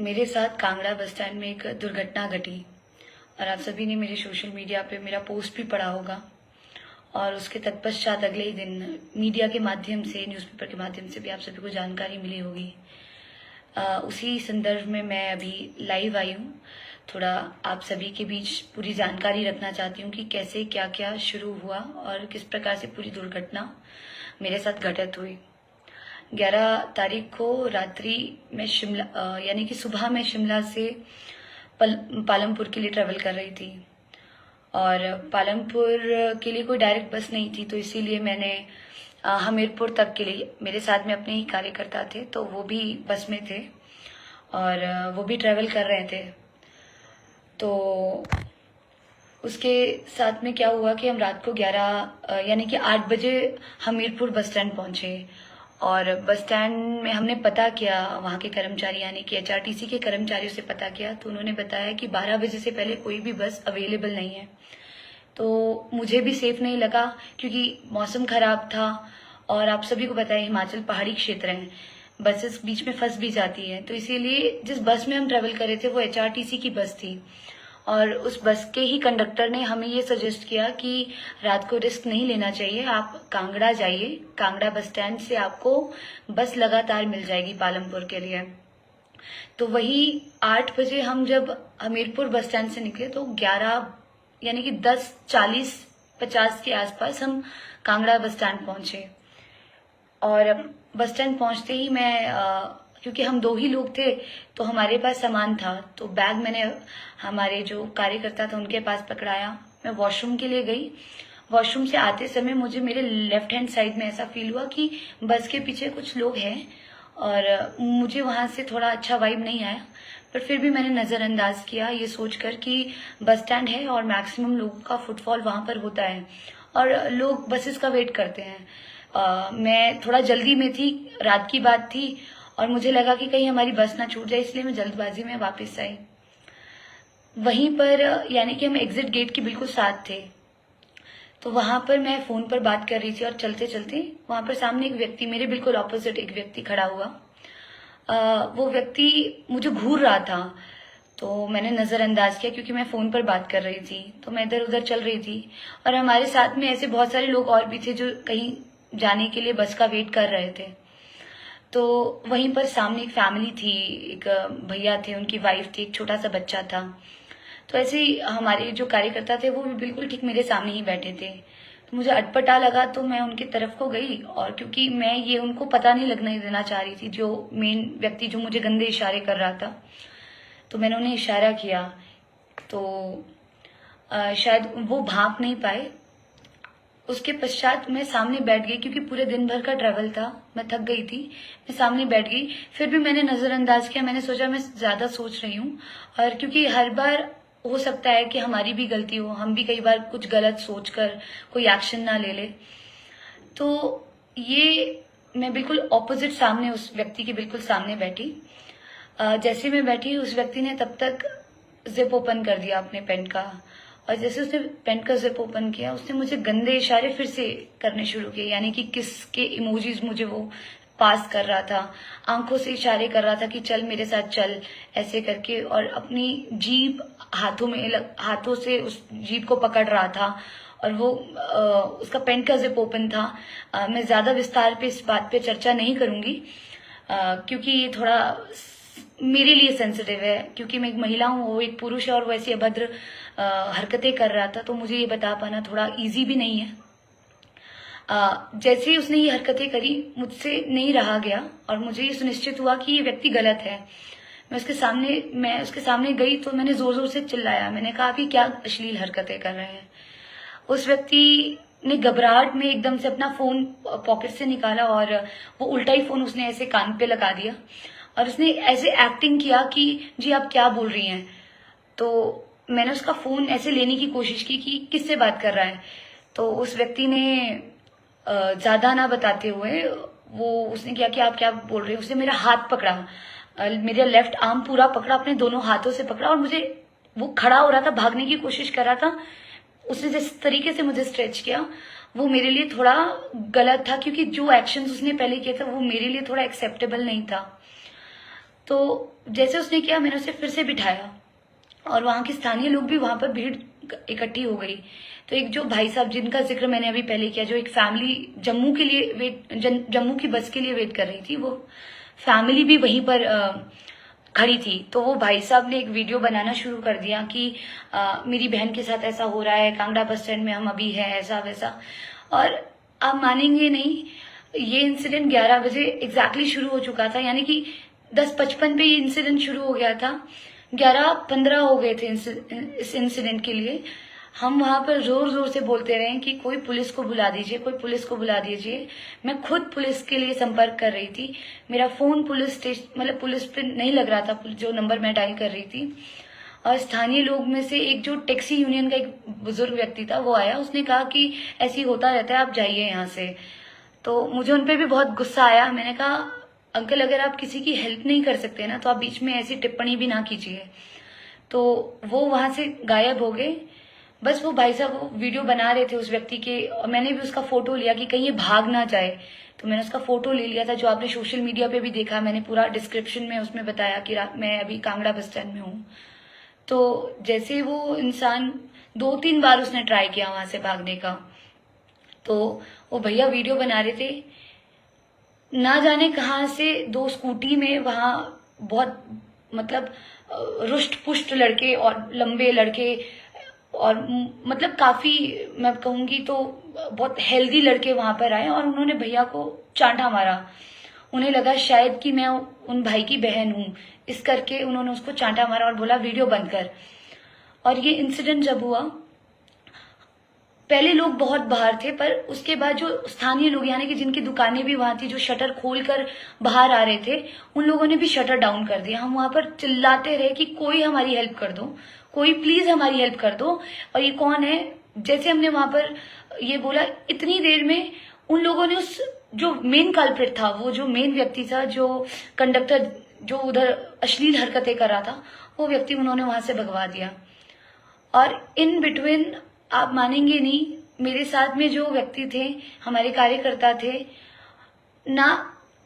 मेरे साथ Kangra bus stand में एक दुर्घटना घटी और आप सभी ने मेरे सोशल मीडिया पे मेरा पोस्ट भी पढ़ा होगा और उसके तत्पश्चात अगले ही दिन मीडिया के माध्यम से, न्यूज़पेपर के माध्यम से भी आप सभी को जानकारी मिली होगी। उसी संदर्भ में मैं अभी लाइव आई हूँ। थोड़ा आप सभी के बीच पूरी जानकारी रखना चाहती हूँ कि कैसे क्या क्या शुरू हुआ और किस प्रकार से पूरी दुर्घटना मेरे साथ घटित हुई। 11 तारीख को रात्रि में शिमला यानी कि सुबह में शिमला से पालमपुर के लिए ट्रेवल कर रही थी और पालमपुर के लिए कोई डायरेक्ट बस नहीं थी, तो इसीलिए मैंने हमीरपुर तक के लिए, मेरे साथ में अपने ही कार्यकर्ता थे तो वो भी बस में थे और वो भी ट्रेवल कर रहे थे। तो उसके साथ में क्या हुआ कि हम रात को 11 यानी कि 8 बजे हमीरपुर बस स्टैंड पहुंचे और बस स्टैंड में हमने पता किया, वहाँ के कर्मचारी यानी कि HRTC के कर्मचारियों से पता किया तो उन्होंने बताया कि 12 बजे से पहले कोई भी बस अवेलेबल नहीं है। तो मुझे भी सेफ नहीं लगा क्योंकि मौसम खराब था और आप सभी को पता है हिमाचल पहाड़ी क्षेत्र है, बसेस बीच में फंस भी जाती है। तो इसीलिए जिस बस में हम ट्रेवल कर रहे थे वो HRTC की बस थी और उस बस के ही कंडक्टर ने हमें ये सजेस्ट किया कि रात को रिस्क नहीं लेना चाहिए, आप कांगड़ा जाइए, कांगड़ा बस स्टैंड से आपको बस लगातार मिल जाएगी पालमपुर के लिए। तो वही 8 बजे हम जब हमीरपुर बस स्टैंड से निकले तो 11 यानी कि 10:40-50 के आसपास हम कांगड़ा बस स्टैंड पहुंचे और बस स्टैंड पहुंचते ही मैं क्योंकि हम 2 ही लोग थे तो हमारे पास सामान था तो बैग मैंने हमारे जो कार्यकर्ता था उनके पास पकड़ाया। मैं वॉशरूम के लिए गई। वॉशरूम से आते समय मुझे मेरे लेफ्ट हैंड साइड में ऐसा फील हुआ कि बस के पीछे कुछ लोग हैं और मुझे वहां से थोड़ा अच्छा वाइब नहीं आया, पर फिर भी मैंने नजरअंदाज किया ये सोचकर कि बस स्टैंड है और मैक्सिमम लोगों का फुटफॉल वहां पर होता है और लोग बसेस का वेट करते हैं। मैं थोड़ा जल्दी में थी, रात की बात थी और मुझे लगा कि कहीं हमारी बस ना छूट जाए, इसलिए मैं जल्दबाजी में वापस आई। वहीं पर यानी कि हम एग्जिट गेट के बिल्कुल साथ थे तो वहां पर मैं फोन पर बात कर रही थी और चलते चलते वहां पर सामने एक व्यक्ति, मेरे बिल्कुल ऑपोजिट एक व्यक्ति खड़ा हुआ। वो व्यक्ति मुझे घूर रहा था तो मैंने नजरअंदाज किया क्योंकि मैं फोन पर बात कर रही थी तो मैं इधर उधर चल रही थी और हमारे साथ में ऐसे बहुत सारे लोग और भी थे जो कहीं जाने के लिए बस का वेट कर रहे थे। तो वहीं पर सामने एक फैमिली थी, एक भैया थे, उनकी वाइफ थी, एक छोटा सा बच्चा था। तो ऐसे ही हमारे जो कार्यकर्ता थे वो भी बिल्कुल ठीक मेरे सामने ही बैठे थे तो मुझे अटपटा लगा तो मैं उनकी तरफ को गई और क्योंकि मैं ये उनको पता नहीं लगने देना चाह रही थी, जो मेन व्यक्ति जो मुझे गंदे इशारे कर रहा था, तो मैंने उन्हें इशारा किया तो शायद वो भांप नहीं पाए। उसके पश्चात मैं सामने बैठ गई क्योंकि पूरे दिन भर का ट्रैवल था, मैं थक गई थी, मैं सामने बैठ गई। फिर भी मैंने नजरअंदाज किया, मैंने सोचा मैं ज्यादा सोच रही हूँ और क्योंकि हर बार हो सकता है कि हमारी भी गलती हो, हम भी कई बार कुछ गलत सोचकर कोई एक्शन ना ले ले। तो ये मैं बिल्कुल ऑपोजिट सामने उस व्यक्ति के बिल्कुल सामने बैठी। जैसे मैं बैठी उस व्यक्ति ने तब तक जिप ओपन कर दिया अपने पेंट का और जैसे उसने पेंट का जिप ओपन किया उसने मुझे गंदे इशारे फिर से करने शुरू किए, यानी कि किस के इमोजीज मुझे वो पास कर रहा था, आंखों से इशारे कर रहा था कि चल मेरे साथ चल, ऐसे करके, और अपनी जीभ हाथों से उस जीभ को पकड़ रहा था और वो उसका पेंट का जिप ओपन था। मैं ज्यादा विस्तार पे इस बात पे चर्चा नहीं करूंगी क्योंकि ये थोड़ा मेरे लिए सेंसिटिव है क्योंकि मैं एक महिला हूँ, वो एक पुरुष है और वो ऐसी अभद्र हरकतें कर रहा था तो मुझे ये बता पाना थोड़ा इजी भी नहीं है। जैसे ही उसने ये हरकतें करी मुझसे नहीं रहा गया और मुझे ये सुनिश्चित हुआ कि ये व्यक्ति गलत है। मैं उसके सामने गई तो मैंने जोर जोर से चिल्लाया, मैंने कहा कि क्या अश्लील हरकतें कर रहे हैं। उस व्यक्ति ने घबराहट में एकदम से अपना फोन पॉकेट से निकाला और वो उल्टा ही फोन उसने ऐसे कान पे लगा दिया और उसने ऐसे एक्टिंग किया कि जी आप क्या बोल रही हैं। तो मैंने उसका फोन ऐसे लेने की कोशिश की कि किससे बात कर रहा है, तो उस व्यक्ति ने ज्यादा ना बताते हुए उसने किया कि आप क्या बोल रहे हो। उसने मेरा हाथ पकड़ा, मेरा लेफ्ट आर्म पूरा पकड़ा, अपने दोनों हाथों से पकड़ा और मुझे, वो खड़ा हो रहा था, भागने की कोशिश कर रहा था। उसने जिस तरीके से मुझे स्ट्रेच किया वो मेरे लिए थोड़ा गलत था क्योंकि जो एक्शंस उसने पहले किया था वो मेरे लिए थोड़ा एक्सेप्टेबल नहीं था। तो जैसे उसने किया, मैंने उसे फिर से बिठाया और वहाँ के स्थानीय लोग भी, वहाँ पर भीड़ इकट्ठी हो गई। तो एक जो भाई साहब जिनका जिक्र मैंने अभी पहले किया, जो एक फैमिली जम्मू के लिए जम्मू की बस के लिए वेट कर रही थी, वो फैमिली भी वहीं पर खड़ी थी। तो वो भाई साहब ने एक वीडियो बनाना शुरू कर दिया कि मेरी बहन के साथ ऐसा हो रहा है, कांगड़ा बस स्टैंड में हम अभी है, ऐसा वैसा। और आप मानेंगे नहीं, ये इंसिडेंट 11 बजे एग्जैक्टली शुरू हो चुका था, यानी कि 10:55 पे ये इंसिडेंट शुरू हो गया था। 11:15 हो गए थे इस इंसिडेंट के लिए। हम वहां पर जोर जोर से बोलते रहे कि कोई पुलिस को बुला दीजिए, कोई पुलिस को बुला दीजिए। मैं खुद पुलिस के लिए संपर्क कर रही थी। मेरा फोन पुलिस स्टेशन, मतलब पुलिस पे नहीं लग रहा था, जो नंबर मैं डायल कर रही थी। और स्थानीय लोग में से एक जो टैक्सी यूनियन का एक बुजुर्ग व्यक्ति था, वो आया। उसने कहा कि ऐसी होता रहता है, आप जाइए यहाँ से। तो मुझे उनपे भी बहुत गुस्सा आया। मैंने कहा, अंकल अगर आप किसी की हेल्प नहीं कर सकते ना, तो आप बीच में ऐसी टिप्पणी भी ना कीजिए। तो वो वहां से गायब हो गए। बस वो भाई साहब वो वीडियो बना रहे थे उस व्यक्ति के, और मैंने भी उसका फोटो लिया कि कहीं ये भाग ना जाए। तो मैंने उसका फोटो ले लिया था, जो आपने सोशल मीडिया पे भी देखा। मैंने पूरा डिस्क्रिप्शन में उसमें बताया कि मैं अभी कांगड़ा बस स्टैंड में हूँ। तो जैसे वो इंसान 2-3 बार उसने ट्राई किया वहां से भागने का। तो वो भैया वीडियो बना रहे थे, ना जाने कहाँ से 2 स्कूटी में वहां बहुत, मतलब रुष्ट पुष्ट लड़के और लंबे लड़के, और मतलब काफी, मैं कहूंगी तो बहुत हेल्दी लड़के वहां पर आए और उन्होंने भैया को चांटा मारा। उन्हें लगा शायद कि मैं उन भाई की बहन हूं, इस करके उन्होंने उसको चांटा मारा और बोला वीडियो बंद कर। और ये इंसिडेंट जब हुआ, पहले लोग बहुत बाहर थे, पर उसके बाद जो स्थानीय लोग, यानी कि जिनकी दुकानें भी वहां थी, जो शटर खोलकर बाहर आ रहे थे, उन लोगों ने भी शटर डाउन कर दिया। हम वहां पर चिल्लाते रहे कि कोई हमारी हेल्प कर दो, कोई प्लीज हमारी हेल्प कर दो। और ये कौन है, जैसे हमने वहां पर ये बोला, इतनी देर में उन लोगों ने उस जो मेन कल्प्रिट था, वो जो मेन व्यक्ति था, जो कंडक्टर जो उधर अश्लील हरकतें कर रहा था, वो व्यक्ति उन्होंने वहां से भगवा दिया। और इन बिटवीन, आप मानेंगे नहीं, मेरे साथ में जो व्यक्ति थे, हमारे कार्यकर्ता थे ना,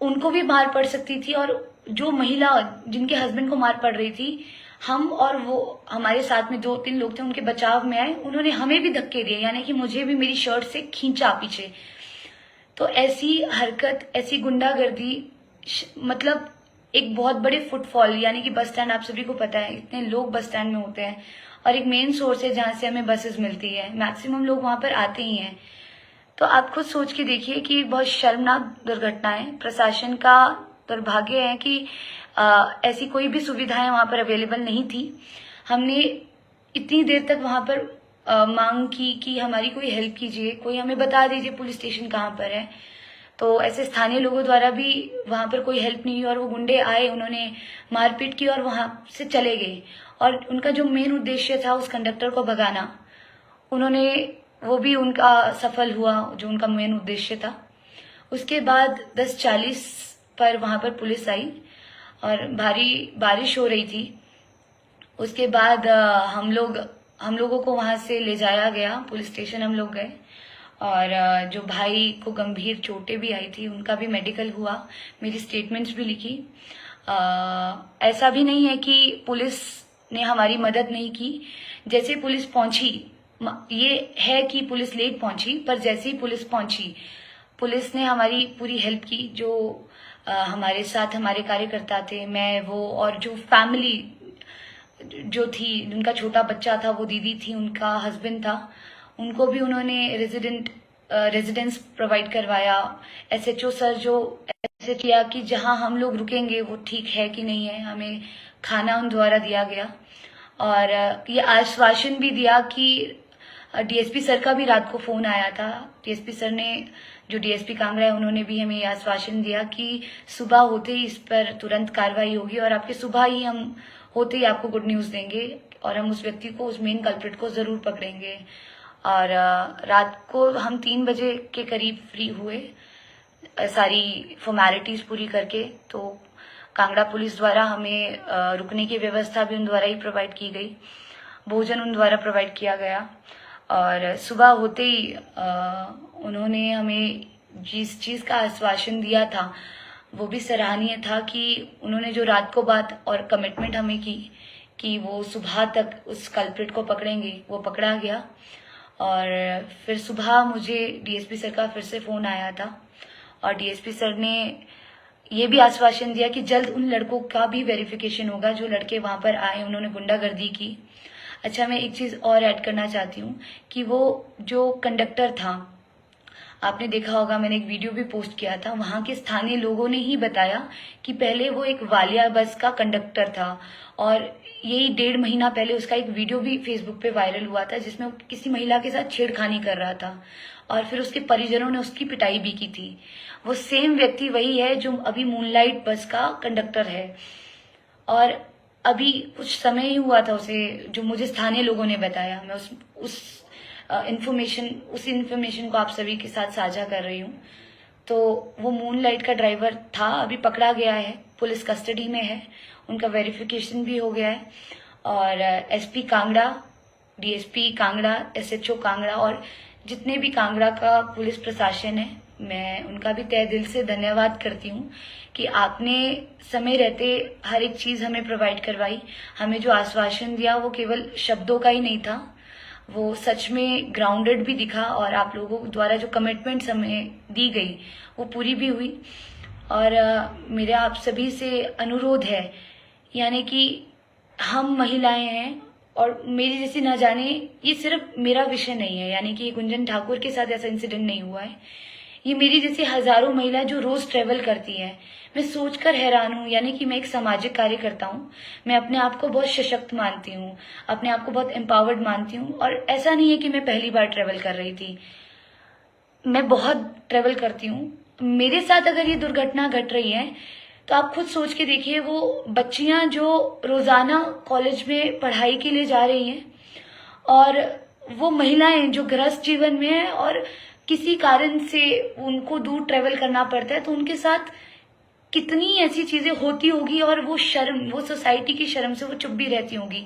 उनको भी मार पड़ सकती थी। और जो महिला जिनके हस्बैंड को मार पड़ रही थी, हम और वो हमारे साथ में 2-3 लोग थे, उनके बचाव में आए। उन्होंने हमें भी धक्के दिए, यानी कि मुझे भी मेरी शर्ट से खींचा पीछे। तो ऐसी हरकत, ऐसी गुंडागर्दी, मतलब एक बहुत बड़े फुटफॉल, यानी कि बस स्टैंड, आप सभी को पता है इतने लोग बस स्टैंड में होते हैं, और एक मेन सोर्स है जहां से हमें बसेस मिलती है, मैक्सिमम लोग वहां पर आते ही हैं। तो आप खुद सोच के देखिए कि बहुत शर्मनाक दुर्घटना है। प्रशासन का दुर्भाग्य है कि ऐसी कोई भी सुविधाएं वहां पर अवेलेबल नहीं थी। हमने इतनी देर तक वहां पर मांग की कि हमारी कोई हेल्प कीजिए, कोई हमें बता दीजिए पुलिस स्टेशन कहाँ पर है। तो ऐसे स्थानीय लोगों द्वारा भी वहां पर कोई हेल्प नहीं हुई, और वो गुंडे आए, उन्होंने मारपीट की और वहां से चले गए। और उनका जो मेन उद्देश्य था उस कंडक्टर को भगाना, उन्होंने, वो भी उनका सफल हुआ, जो उनका मेन उद्देश्य था। उसके बाद 10:40 पर वहां पर पुलिस आई और भारी बारिश हो रही थी। उसके बाद हम लोगों को वहां से ले जाया गया, पुलिस स्टेशन हम लोग गए। और जो भाई को गंभीर चोटें भी आई थी, उनका भी मेडिकल हुआ, मेरी स्टेटमेंट्स भी लिखी। ऐसा भी नहीं है कि पुलिस ने हमारी मदद नहीं की। जैसे पुलिस पहुंची, ये है कि पुलिस लेट पहुंची, पर जैसे ही पुलिस पहुंची, पुलिस ने हमारी पूरी हेल्प की। जो हमारे साथ हमारे कार्यकर्ता थे, मैं, वो, और जो फैमिली जो थी, जिनका छोटा बच्चा था, वो दीदी थी, उनका हस्बैंड था, उनको भी उन्होंने रेजिडेंस प्रोवाइड करवाया। एसएचओ सर जो ऐसे किया कि जहां हम लोग रुकेंगे वो ठीक है कि नहीं है, हमें खाना उन द्वारा दिया गया। और ये आश्वासन भी दिया कि डीएसपी सर का भी रात को फोन आया था। डीएसपी सर ने, जो डीएसपी कांगड़ा है, उन्होंने भी हमें आश्वासन दिया कि सुबह होते ही इस पर तुरंत कार्रवाई होगी और आपके सुबह ही हम होते ही आपको गुड न्यूज देंगे और हम उस व्यक्ति को, उस मेन कल्प्रिट को जरूर पकड़ेंगे। और रात को हम 3 बजे के करीब फ्री हुए, सारी फॉर्मेलिटीज पूरी करके। तो कांगड़ा पुलिस द्वारा हमें रुकने की व्यवस्था भी उन द्वारा ही प्रोवाइड की गई, भोजन उन द्वारा प्रोवाइड किया गया। और सुबह होते ही उन्होंने हमें जिस चीज का आश्वासन दिया था, वो भी सराहनीय था कि उन्होंने जो रात को बात और कमिटमेंट हमें की कि वो सुबह तक उस कल्प्रिट को पकड़ेंगे, वो पकड़ा गया। और फिर सुबह मुझे डीएसपी सर का फिर से फोन आया था और डीएसपी सर ने ये भी आश्वासन दिया कि जल्द उन लड़कों का भी वेरिफिकेशन होगा जो लड़के वहां पर आए, उन्होंने गुंडागर्दी की। अच्छा, मैं एक चीज और ऐड करना चाहती हूँ कि वो जो कंडक्टर था, आपने देखा होगा, मैंने एक वीडियो भी पोस्ट किया था, वहां के स्थानीय लोगों ने ही बताया कि पहले वो एक वालिया बस का कंडक्टर था और यही 1.5 महीना पहले उसका एक वीडियो भी फेसबुक पे वायरल हुआ था जिसमें वो किसी महिला के साथ छेड़खानी कर रहा था और फिर उसके परिजनों ने उसकी पिटाई भी की थी। वो सेम व्यक्ति वही है जो अभी मूनलाइट बस का कंडक्टर है और अभी कुछ समय ही हुआ था उसे, जो मुझे स्थानीय लोगों ने बताया। मैं उस इन्फॉर्मेशन को आप सभी के साथ साझा कर रही हूँ। तो वो मूनलाइट का ड्राइवर था, अभी पकड़ा गया है, पुलिस कस्टडी में है, उनका वेरिफिकेशन भी हो गया है और SP Kangra, DSP Kangra, SHO Kangra और जितने भी कांगड़ा का पुलिस प्रशासन है, मैं उनका भी तहे दिल से धन्यवाद करती हूँ कि आपने समय रहते हर एक चीज हमें प्रोवाइड करवाई। हमें जो आश्वासन दिया वो केवल शब्दों का ही नहीं था, वो सच में ग्राउंडेड भी दिखा और आप लोगों द्वारा जो कमिटमेंट्स हमें दी गई वो पूरी भी हुई। और मेरा आप सभी से अनुरोध है, यानी कि हम महिलाएं हैं और मेरी जैसी ना जाने, ये सिर्फ मेरा विषय नहीं है, यानी कि गुंजन ठाकुर के साथ ऐसा इंसिडेंट नहीं हुआ है, ये मेरी जैसी हजारों महिला जो रोज ट्रेवल करती हैं। मैं सोचकर हैरान हूँ, यानी कि मैं एक सामाजिक कार्यकर्ता हूँ, मैं अपने आप को बहुत सशक्त मानती हूँ, अपने आप को बहुत एम्पावर्ड मानती हूँ और ऐसा नहीं है कि मैं पहली बार ट्रेवल कर रही थी, मैं बहुत ट्रेवल करती हूँ। मेरे साथ अगर ये दुर्घटना घट रही है तो आप खुद सोच के देखिए, वो बच्चियां जो रोजाना कॉलेज में पढ़ाई के लिए जा रही हैं और वो महिलाएं जो गृहस्थ जीवन में है और किसी कारण से उनको दूर ट्रेवल करना पड़ता है, तो उनके साथ कितनी ऐसी चीजें होती होगी और वो शर्म, वो सोसाइटी की शर्म से वो चुप भी रहती होंगी।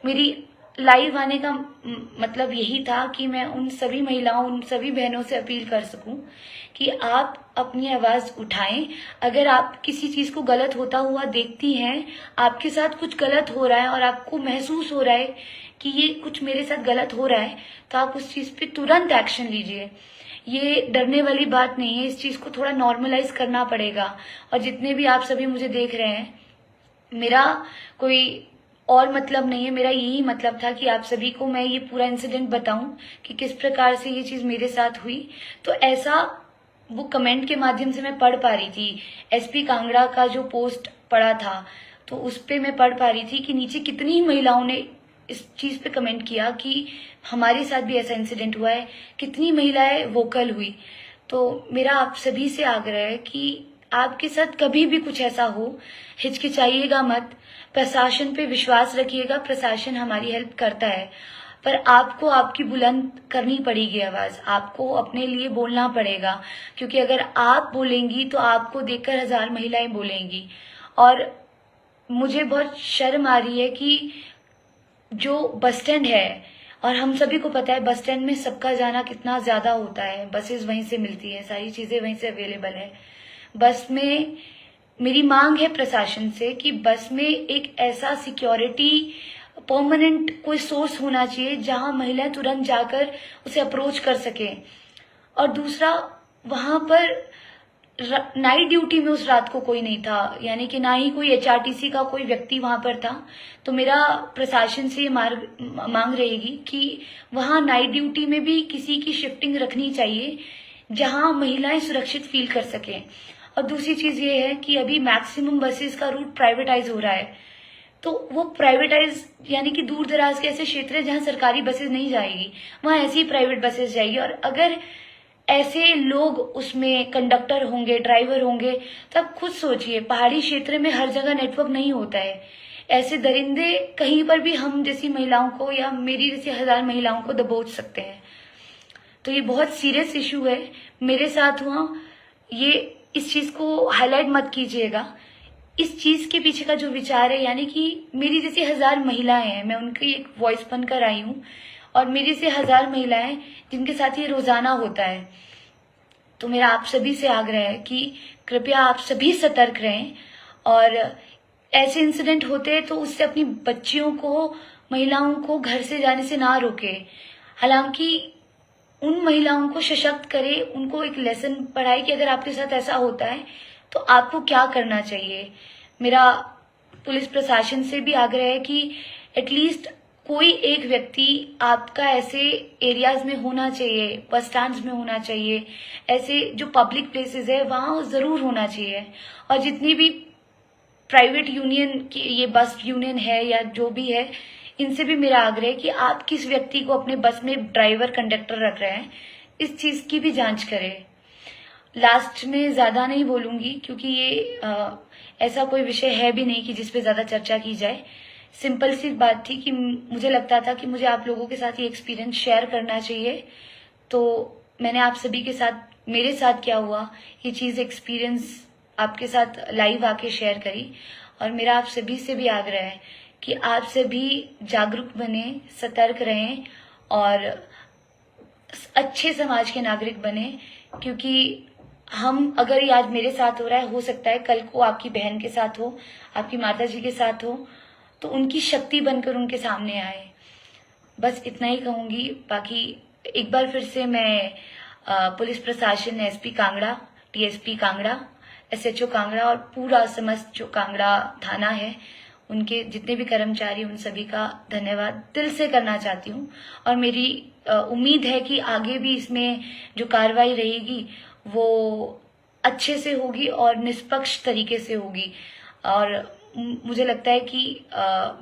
मेरी लाइव आने का मतलब यही था कि मैं उन सभी महिलाओं, उन सभी बहनों से अपील कर सकूं कि आप अपनी आवाज उठाएं। अगर आप किसी चीज को गलत होता हुआ देखती हैं, आपके साथ कुछ गलत हो रहा है और आपको महसूस हो रहा है कि ये कुछ मेरे साथ गलत हो रहा है, तो आप उस चीज पे तुरंत एक्शन लीजिए। ये डरने वाली बात नहीं है, इस चीज को थोड़ा नॉर्मलाइज करना पड़ेगा। और जितने भी आप सभी मुझे देख रहे हैं, मेरा कोई और मतलब नहीं है, मेरा यही मतलब था कि आप सभी को मैं ये पूरा इंसिडेंट बताऊं कि किस प्रकार से ये चीज मेरे साथ हुई। तो ऐसा वो कमेंट के माध्यम से मैं पढ़ पा रही थी, एसपी कांगड़ा का जो पोस्ट पड़ा था तो उस पे मैं पढ़ पा रही थी कि नीचे कितनी महिलाओं ने इस चीज पे कमेंट किया कि हमारे साथ भी ऐसा इंसिडेंट हुआ है, कितनी महिलाएं वोकल हुई। तो मेरा आप सभी से आग्रह है कि आपके साथ कभी भी कुछ ऐसा हो, हिचकिचाइएगा मत, प्रशासन पे विश्वास रखिएगा, प्रशासन हमारी हेल्प करता है, पर आपको आपकी बुलंद करनी पड़ेगी आवाज, आपको अपने लिए बोलना पड़ेगा, क्योंकि अगर आप बोलेंगी तो आपको देखकर 1000 महिलाएं बोलेंगी। और मुझे बहुत शर्म आ रही है कि जो बस स्टैंड है, और हम सभी को पता है बस स्टैंड में सबका जाना कितना ज्यादा होता है, बसेस वहीं से मिलती है, सारी चीजें वहीं से अवेलेबल है। बस में मेरी मांग है प्रशासन से कि बस में एक ऐसा सिक्योरिटी परमानेंट कोई सोर्स होना चाहिए जहां महिलाएं तुरंत जाकर उसे अप्रोच कर सके। और दूसरा, वहां पर नाइट ड्यूटी में उस रात को कोई नहीं था, यानी कि ना ही कोई एचआरटीसी का कोई व्यक्ति वहां पर था। तो मेरा प्रशासन से मांग रहेगी कि वहां नाइट ड्यूटी में भी किसी की शिफ्टिंग रखनी चाहिए जहां महिलाएं सुरक्षित फील कर सकें। और दूसरी चीज ये है कि अभी मैक्सिमम बसेस का रूट प्राइवेटाइज हो रहा है, तो वो प्राइवेटाइज यानी कि दूर दराज के ऐसे क्षेत्र है जहां सरकारी बसेस नहीं जाएगी, वहां ऐसी प्राइवेट बसेस जाएगी। और अगर ऐसे लोग उसमें कंडक्टर होंगे, ड्राइवर होंगे, तो आप खुद सोचिए, पहाड़ी क्षेत्र में हर जगह नेटवर्क नहीं होता है, ऐसे दरिंदे कहीं पर भी हम जैसी महिलाओं को या मेरी जैसी 1000 महिलाओं को दबोच सकते हैं। तो ये बहुत सीरियस इशू है, मेरे साथ हुआ ये, इस चीज को हाईलाइट मत कीजिएगा। इस चीज के पीछे का जो विचार है, यानी कि मेरी जैसी 1000 महिलाएं हैं, मैं उनकी एक वॉइस बनकर आई हूँ और मेरी से 1000 महिलाएं जिनके साथ ये रोजाना होता है। तो मेरा आप सभी से आग्रह है कि कृपया आप सभी सतर्क रहें और ऐसे इंसिडेंट होते हैं तो उससे अपनी बच्चियों को, महिलाओं को घर से जाने से ना रोके। हालांकि उन महिलाओं को सशक्त करे, उनको एक लेसन पढ़ाए कि अगर आपके साथ ऐसा होता है तो आपको क्या करना चाहिए। मेरा पुलिस प्रशासन से भी आग्रह है कि एटलीस्ट कोई एक व्यक्ति आपका ऐसे एरियाज में होना चाहिए, बस स्टैंड्स में होना चाहिए, ऐसे जो पब्लिक प्लेसेस है वहां जरूर होना चाहिए। और जितनी भी प्राइवेट यूनियन की ये बस यूनियन है या जो भी है, इनसे भी मेरा आग्रह है कि आप किस व्यक्ति को अपने बस में ड्राइवर कंडक्टर रख रहे हैं, इस चीज की भी जांच करें। लास्ट में ज्यादा नहीं बोलूंगी क्योंकि ये ऐसा कोई विषय है भी नहीं कि जिसपे ज्यादा चर्चा की जाए। सिंपल सी बात थी कि मुझे लगता था कि मुझे आप लोगों के साथ ये एक्सपीरियंस शेयर करना चाहिए, तो मैंने आप सभी के साथ, मेरे साथ क्या हुआ ये चीज एक्सपीरियंस आपके साथ लाइव आके शेयर करी। और मेरा आप सभी से भी आग्रह है कि आप सभी जागरूक बने, सतर्क रहें और अच्छे समाज के नागरिक बने, क्योंकि हम अगर ये आज मेरे साथ हो रहा है, हो सकता है कल को आपकी बहन के साथ हो, आपकी माता जी के साथ हो, तो उनकी शक्ति बनकर उनके सामने आए। बस इतना ही कहूंगी। बाकी एक बार फिर से मैं पुलिस प्रशासन, SP Kangra, TSP Kangra, SHO Kangra और पूरा समस्त जो कांगड़ा थाना है, उनके जितने भी कर्मचारी, उन सभी का धन्यवाद दिल से करना चाहती हूँ। और मेरी उम्मीद है कि आगे भी इसमें जो कार्रवाई रहेगी वो अच्छे से होगी और निष्पक्ष तरीके से होगी। और मुझे लगता है कि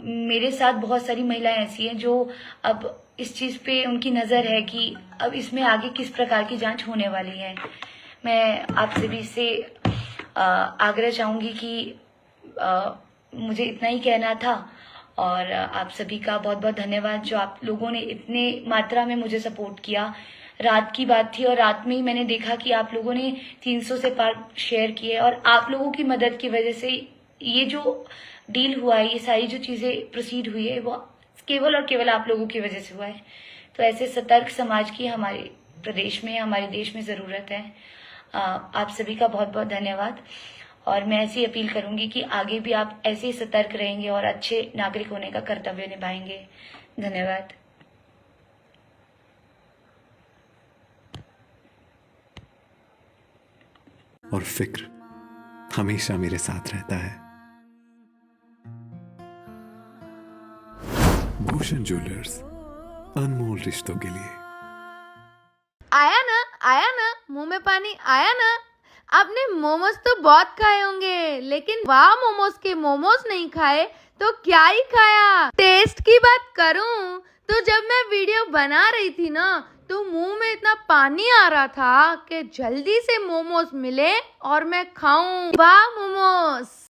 मेरे साथ बहुत सारी महिलाएं ऐसी हैं जो अब इस चीज पे उनकी नजर है कि अब इसमें आगे किस प्रकार की जांच होने वाली है। मैं आप सभी से आग्रह चाहूंगी कि मुझे इतना ही कहना था और आप सभी का बहुत बहुत धन्यवाद जो आप लोगों ने इतने मात्रा में मुझे सपोर्ट किया। रात की बात थी और रात में ही मैंने देखा कि आप लोगों ने 300 से पार शेयर किए और आप लोगों की मदद की वजह से ये जो डील हुआ है, ये सारी जो चीजें प्रोसीड हुई है, वो केवल और केवल आप लोगों की वजह से हुआ है। तो ऐसे सतर्क समाज की हमारे प्रदेश में, हमारे देश में जरूरत है। आप सभी का बहुत बहुत धन्यवाद और मैं ऐसी अपील करूंगी कि आगे भी आप ऐसे ही सतर्क रहेंगे और अच्छे नागरिक होने का कर्तव्य निभाएंगे। धन्यवाद। और फिक्र हमेशा मेरे साथ रहता है। भूषण ज्वेलर्स, अनमोल रिश्तों के लिए। आया ना मुंह में पानी आया ना। आपने मोमोज तो बहुत खाए होंगे, लेकिन वाह मोमोज के मोमोज नहीं खाए तो क्या ही खाया। टेस्ट की बात करूं तो जब मैं वीडियो बना रही थी ना, तो मुंह में इतना पानी आ रहा था कि जल्दी से मोमोज मिले और मैं खाऊं। वाह मोमोज।